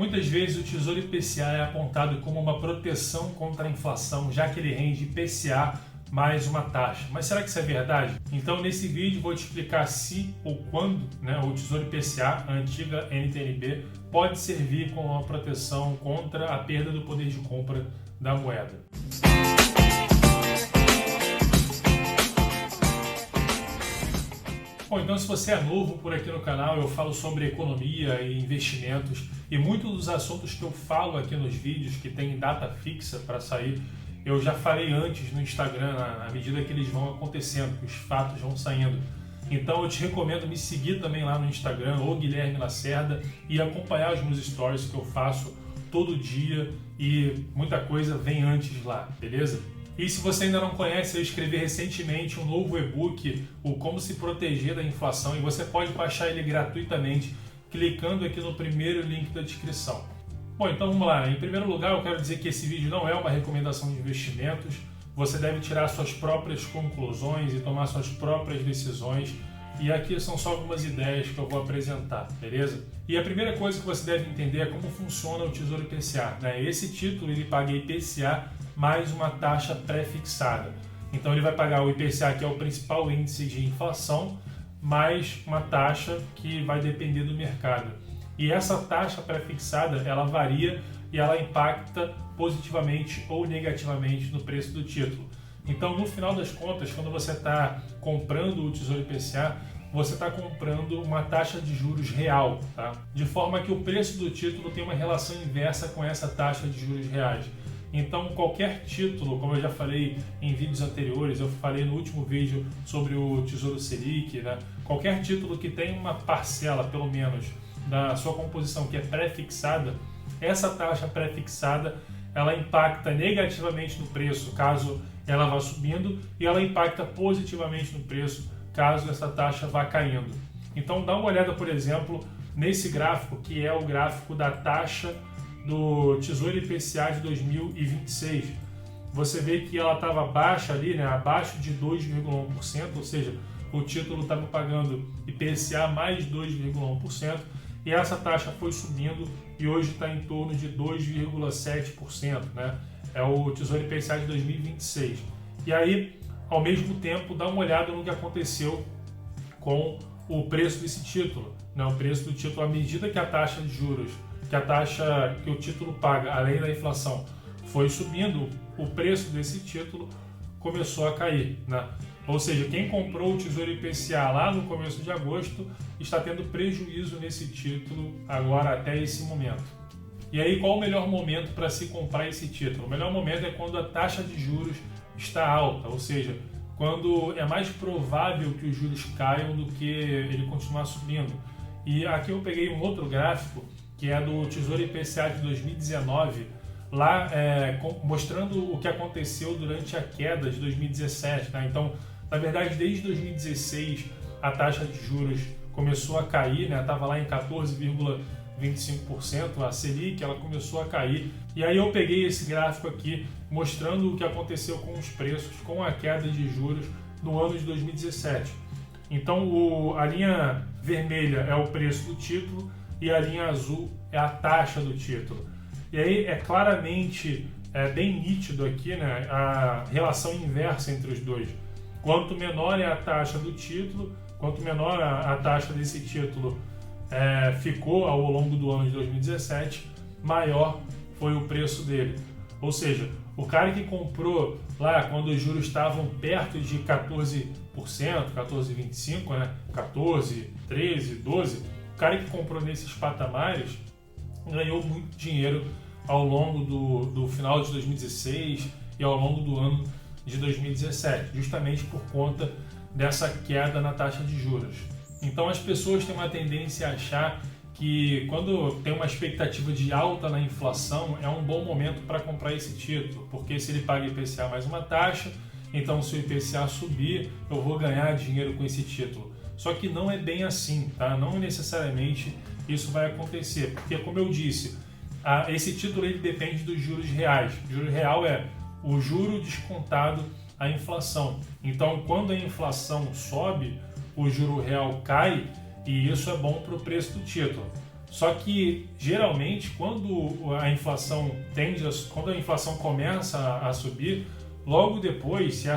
Muitas vezes o Tesouro IPCA é apontado como uma proteção contra a inflação, já que ele rende IPCA mais uma taxa. Mas será que isso é verdade? Então nesse vídeo vou te explicar se ou quando o Tesouro IPCA, a antiga NTN-B, pode servir como uma proteção contra a perda do poder de compra da moeda. Bom, então se você é novo por aqui no canal, eu falo sobre economia e investimentos e muitos dos assuntos que eu falo aqui nos vídeos que tem data fixa para sair, eu já falei antes no Instagram, à medida que eles vão acontecendo, que os fatos vão saindo. Então eu te recomendo me seguir também lá no Instagram, ou Guilherme Lacerda, e acompanhar os meus stories que eu faço todo dia e muita coisa vem antes lá, beleza? E se você ainda não conhece, eu escrevi recentemente um novo e-book, o Como se proteger da inflação, e você pode baixar ele gratuitamente clicando aqui no primeiro link da descrição. Bom, então vamos lá. Em primeiro lugar, eu quero dizer que esse vídeo não é uma recomendação de investimentos. Você deve tirar suas próprias conclusões e tomar suas próprias decisões. E aqui são só algumas ideias que eu vou apresentar, beleza? E a primeira coisa que você deve entender é como funciona o Tesouro IPCA. Esse título ele paga IPCA mais uma taxa pré-fixada. Então ele vai pagar o IPCA, que é o principal índice de inflação, mais uma taxa que vai depender do mercado. E essa taxa pré-fixada, ela varia e ela impacta positivamente ou negativamente no preço do título. Então, no final das contas, quando você está comprando o Tesouro IPCA, você está comprando uma taxa de juros real, tá? De forma que o preço do título tem uma relação inversa com essa taxa de juros reais. Então, qualquer título, como eu já falei em vídeos anteriores, eu falei no último vídeo sobre o Tesouro Selic, qualquer título que tenha uma parcela, pelo menos, da sua composição que é pré-fixada, essa taxa pré-fixada ela impacta negativamente no preço caso ela vá subindo e ela impacta positivamente no preço caso essa taxa vá caindo. Então dá uma olhada, por exemplo, nesse gráfico que é o gráfico da taxa do Tesouro IPCA de 2026. Você vê que ela estava baixa ali, abaixo de 2,1%, ou seja, o título estava pagando IPCA mais 2,1%, e essa taxa foi subindo e hoje está em torno de 2,7%, É o Tesouro IPCA de 2026. E aí, ao mesmo tempo, dá uma olhada no que aconteceu com o preço desse título. O preço do título, à medida que a taxa de juros, que a taxa que o título paga, além da inflação, foi subindo, o preço desse título começou a cair, Ou seja, quem comprou o Tesouro IPCA lá no começo de agosto está tendo prejuízo nesse título agora até esse momento. E aí, qual o melhor momento para se comprar esse título? O melhor momento é quando a taxa de juros está alta, ou seja, quando é mais provável que os juros caiam do que ele continuar subindo. E aqui eu peguei um outro gráfico, que é do Tesouro IPCA de 2019, lá mostrando o que aconteceu durante a queda de 2017. Então, na verdade, desde 2016, a taxa de juros começou a cair, estava lá em 14,25%, a Selic, ela começou a cair. E aí eu peguei esse gráfico aqui, mostrando o que aconteceu com os preços, com a queda de juros no ano de 2017. Então, a linha vermelha é o preço do título e a linha azul é a taxa do título. E aí é claramente, bem nítido aqui, a relação inversa entre os dois. Quanto menor é a taxa do título, quanto menor a taxa desse título ficou ao longo do ano de 2017, maior foi o preço dele. Ou seja, o cara que comprou lá quando os juros estavam perto de 14%, 14,25%, 14%, 13%, 12%, o cara que comprou nesses patamares ganhou muito dinheiro ao longo do final de 2016 e ao longo do ano de 2017, justamente por conta dessa queda na taxa de juros. Então as pessoas têm uma tendência a achar que quando tem uma expectativa de alta na inflação é um bom momento para comprar esse título, porque se ele paga IPCA mais uma taxa, então se o IPCA subir, eu vou ganhar dinheiro com esse título. Só que não é bem assim, Não necessariamente isso vai acontecer, porque como eu disse, esse título ele depende dos juros reais. O juro real é o juro descontado à inflação. Então, quando a inflação sobe, o juro real cai e isso é bom para o preço do título. Só que, geralmente, quando a inflação começa a subir, logo depois, se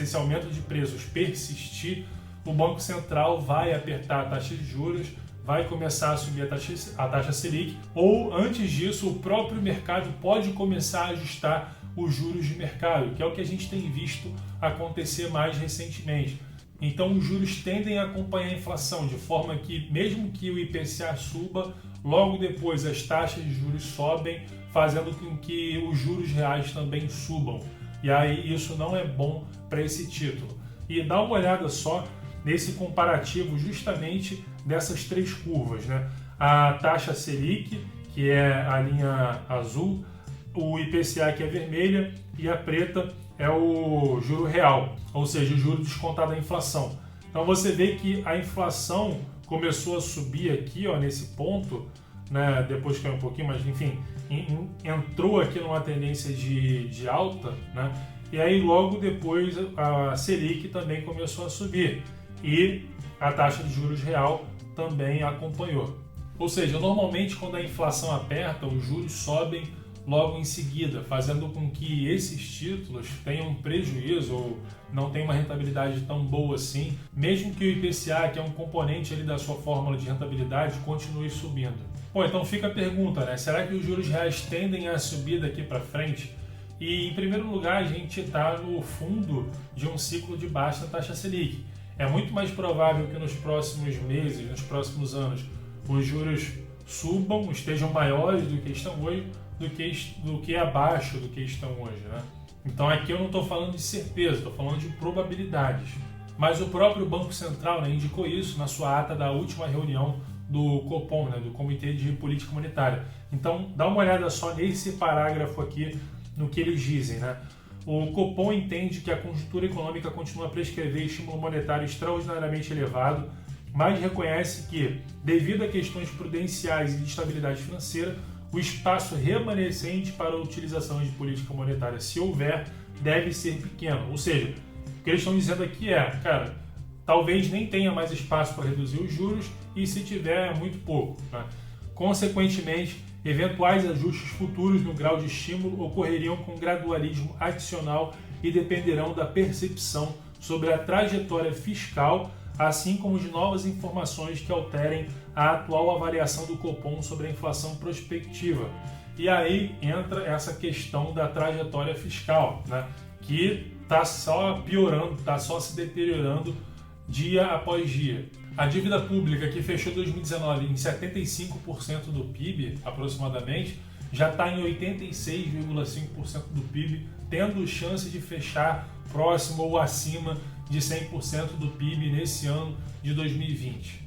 esse aumento de preços persistir, o Banco Central vai apertar a taxa de juros, vai começar a subir a taxa Selic, ou antes disso, o próprio mercado pode começar a ajustar os juros de mercado, que é o que a gente tem visto acontecer mais recentemente. Então, os juros tendem a acompanhar a inflação, de forma que, mesmo que o IPCA suba, logo depois as taxas de juros sobem, fazendo com que os juros reais também subam. E aí isso não é bom para esse título. E dá uma olhada só nesse comparativo justamente dessas três curvas, né? A taxa Selic, que é a linha azul, o IPCA, que é vermelha, e a preta é o juro real, ou seja, o juro descontado da inflação. Então você vê que a inflação começou a subir aqui, ó, nesse ponto, né? Depois caiu um pouquinho, mas enfim, entrou aqui numa tendência de alta, né? E aí logo depois a Selic também começou a subir e a taxa de juros real também acompanhou. Ou seja, normalmente quando a inflação aperta, os juros sobem logo em seguida, fazendo com que esses títulos tenham prejuízo ou não tenham uma rentabilidade tão boa assim, mesmo que o IPCA, que é um componente ali da sua fórmula de rentabilidade, continue subindo. Bom, então fica a pergunta, né? Será que os juros reais tendem a subir daqui para frente? E, em primeiro lugar, a gente está no fundo de um ciclo de baixa taxa Selic. É muito mais provável que nos próximos meses, nos próximos anos, os juros subam, estejam maiores do que estão hoje, do que abaixo do que estão hoje, né? Então aqui eu não estou falando de certeza, estou falando de probabilidades. Mas o próprio Banco Central, né, indicou isso na sua ata da última reunião do Copom, né, do Comitê de Política Monetária. Então dá uma olhada só nesse parágrafo aqui, no que eles dizem, né? O Copom entende que a conjuntura econômica continua a prescrever estímulo monetário extraordinariamente elevado, mas reconhece que, devido a questões prudenciais e de estabilidade financeira, o espaço remanescente para a utilização de política monetária, se houver, deve ser pequeno. Ou seja, o que eles estão dizendo aqui é, cara, talvez nem tenha mais espaço para reduzir os juros e, se tiver, é muito pouco, né? Consequentemente, eventuais ajustes futuros no grau de estímulo ocorreriam com gradualismo adicional e dependerão da percepção sobre a trajetória fiscal, assim como de novas informações que alterem a atual avaliação do Copom sobre a inflação prospectiva. E aí entra essa questão da trajetória fiscal, né, que está só piorando, está só se deteriorando dia após dia. A dívida pública, que fechou 2019 em 75% do PIB, aproximadamente, já está em 86,5% do PIB, tendo chance de fechar próximo ou acima de 100% do PIB nesse ano de 2020.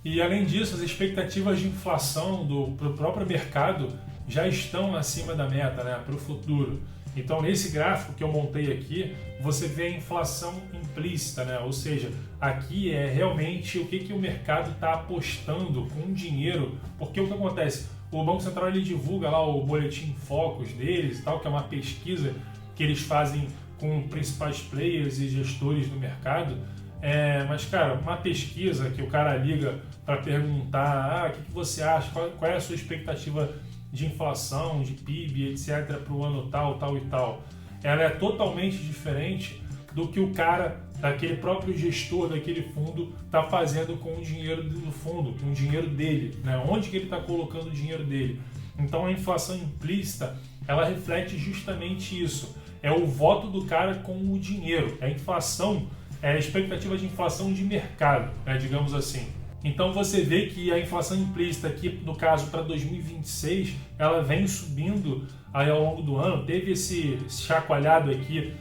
E, além disso, as expectativas de inflação do próprio mercado já estão acima da meta, né, para o futuro. Então, nesse gráfico que eu montei aqui, você vê a inflação implícita, né? Ou seja, aqui é realmente o que o mercado está apostando com dinheiro, porque o que acontece? O Banco Central ele divulga lá o boletim Focus deles, e tal, que é uma pesquisa que eles fazem com principais players e gestores do mercado. Mas, cara, uma pesquisa que o cara liga para perguntar o que você acha, qual é a sua expectativa de inflação, de PIB, etc., para o ano tal, tal e tal, ela é totalmente diferente do que o cara, daquele próprio gestor daquele fundo, está fazendo com o dinheiro do fundo, com o dinheiro dele, né? Onde que ele está colocando o dinheiro dele. Então a inflação implícita, ela reflete justamente isso. É o voto do cara com o dinheiro. A inflação é a expectativa de inflação de mercado, né, digamos assim. Então você vê que a inflação implícita aqui, no caso para 2026, ela vem subindo aí ao longo do ano. Teve esse chacoalhado aqui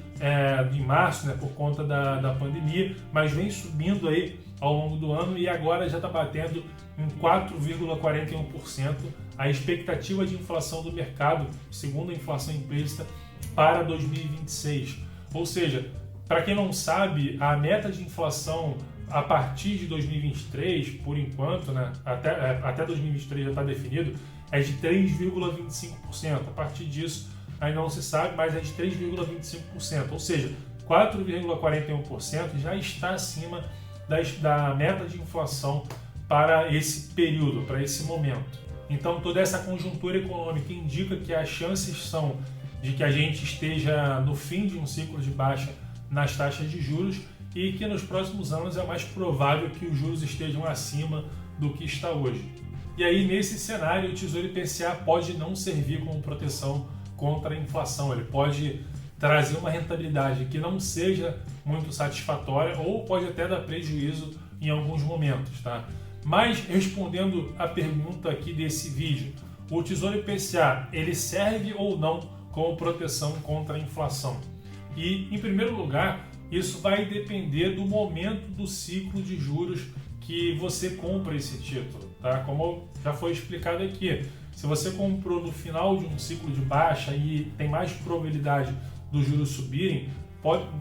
em março, né, por conta da pandemia, mas vem subindo aí ao longo do ano e agora já está batendo em 4,41% a expectativa de inflação do mercado, segundo a inflação implícita, para 2026. Ou seja, para quem não sabe, a meta de inflação a partir de 2023, por enquanto, né, até 2023 já está definido, é de 3,25%. A partir disso, ainda não se sabe, mas é de 3,25%. Ou seja, 4,41% já está acima da meta de inflação para esse período, para esse momento. Então toda essa conjuntura econômica indica que as chances são de que a gente esteja no fim de um ciclo de baixa nas taxas de juros e que nos próximos anos é mais provável que os juros estejam acima do que está hoje. E aí, nesse cenário, o Tesouro IPCA pode não servir como proteção contra a inflação. Ele pode trazer uma rentabilidade que não seja muito satisfatória ou pode até dar prejuízo em alguns momentos, tá? Mas, respondendo a pergunta aqui desse vídeo, o Tesouro IPCA, ele serve ou não como proteção contra a inflação? E, em primeiro lugar, isso vai depender do momento do ciclo de juros que você compra esse título, tá? Como já foi explicado aqui, se você comprou no final de um ciclo de baixa e tem mais probabilidade dos juros subirem,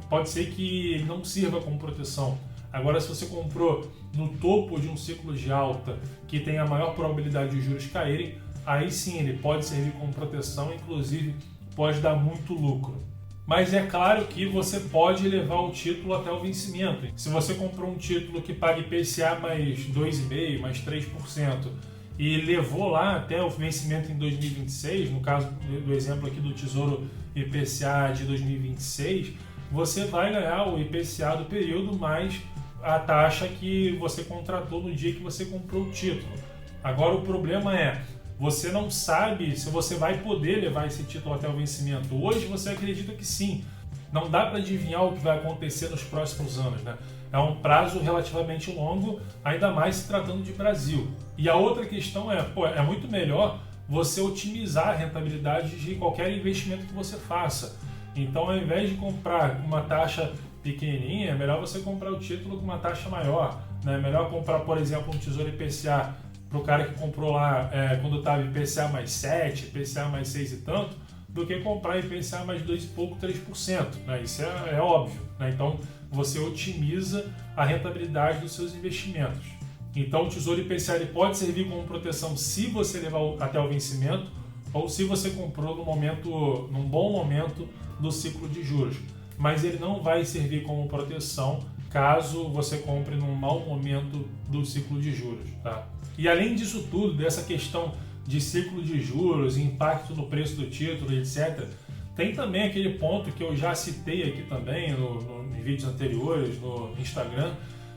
pode ser que ele não sirva como proteção. Agora, se você comprou no topo de um ciclo de alta que tem a maior probabilidade de juros caírem, aí sim ele pode servir como proteção, inclusive pode dar muito lucro. Mas é claro que você pode levar o título até o vencimento. Se você comprou um título que paga IPCA mais 2,5%, mais 3%, e levou lá até o vencimento em 2026, no caso do exemplo aqui do Tesouro IPCA de 2026, você vai ganhar o IPCA do período mais a taxa que você contratou no dia que você comprou o título. Agora o problema é, você não sabe se você vai poder levar esse título até o vencimento. Hoje você acredita que sim. Não dá para adivinhar o que vai acontecer nos próximos anos, né? É um prazo relativamente longo, ainda mais se tratando de Brasil. E a outra questão é muito melhor você otimizar a rentabilidade de qualquer investimento que você faça. Então, ao invés de comprar uma taxa pequenininha, é melhor você comprar o título com uma taxa maior, né? É melhor comprar, por exemplo, um Tesouro IPCA para o cara que comprou lá quando estava IPCA mais 7, IPCA mais 6 e tanto, do que comprar IPCA mais 2 e pouco, 3%. Né? Isso é óbvio. Né? Então, você otimiza a rentabilidade dos seus investimentos. Então, o Tesouro IPCA ele pode servir como proteção se você levar até o vencimento ou se você comprou num bom momento do ciclo de juros. Mas ele não vai servir como proteção caso você compre num mau momento do ciclo de juros. Tá? E além disso tudo, dessa questão de ciclo de juros, impacto no preço do título, etc., tem também aquele ponto que eu já citei aqui também em vídeos anteriores, no Instagram,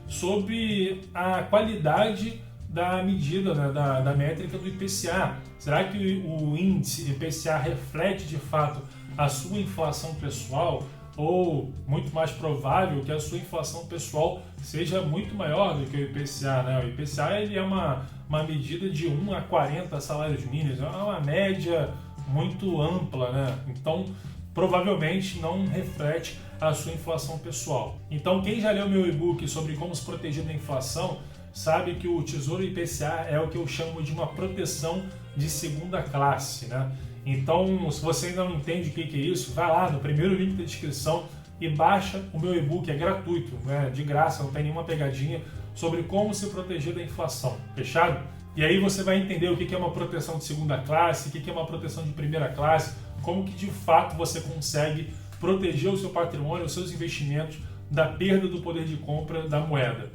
sobre a qualidade da medida, né, da métrica do IPCA. Será que o índice IPCA reflete de fato a sua inflação pessoal? Ou muito mais provável que a sua inflação pessoal seja muito maior do que o IPCA, né? O IPCA ele é uma medida de 1 a 40 salários mínimos, é uma média muito ampla, né? Então, provavelmente não reflete a sua inflação pessoal. Então, quem já leu meu e-book sobre como se proteger da inflação, sabe que o Tesouro IPCA é o que eu chamo de uma proteção de segunda classe, né? Então, se você ainda não entende o que é isso, vai lá no primeiro link da descrição e baixa o meu e-book, é gratuito, né? De graça, não tem nenhuma pegadinha, sobre como se proteger da inflação, fechado? E aí você vai entender o que é uma proteção de segunda classe, o que é uma proteção de primeira classe, como que de fato você consegue proteger o seu patrimônio, os seus investimentos da perda do poder de compra da moeda.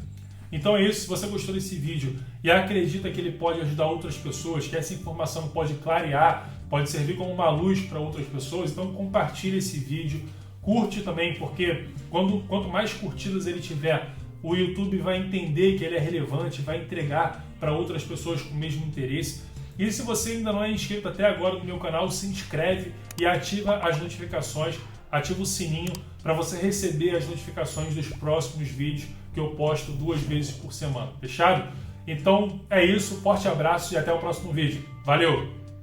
Então é isso, se você gostou desse vídeo e acredita que ele pode ajudar outras pessoas, que essa informação pode clarear, pode servir como uma luz para outras pessoas, então compartilhe esse vídeo, curte também, porque quanto mais curtidas ele tiver, o YouTube vai entender que ele é relevante, vai entregar para outras pessoas com o mesmo interesse. E se você ainda não é inscrito até agora no meu canal, se inscreve e ativa as notificações, ativa o sininho para você receber as notificações dos próximos vídeos que eu posto 2 vezes por semana, fechado? Então é isso, forte abraço e até o próximo vídeo. Valeu!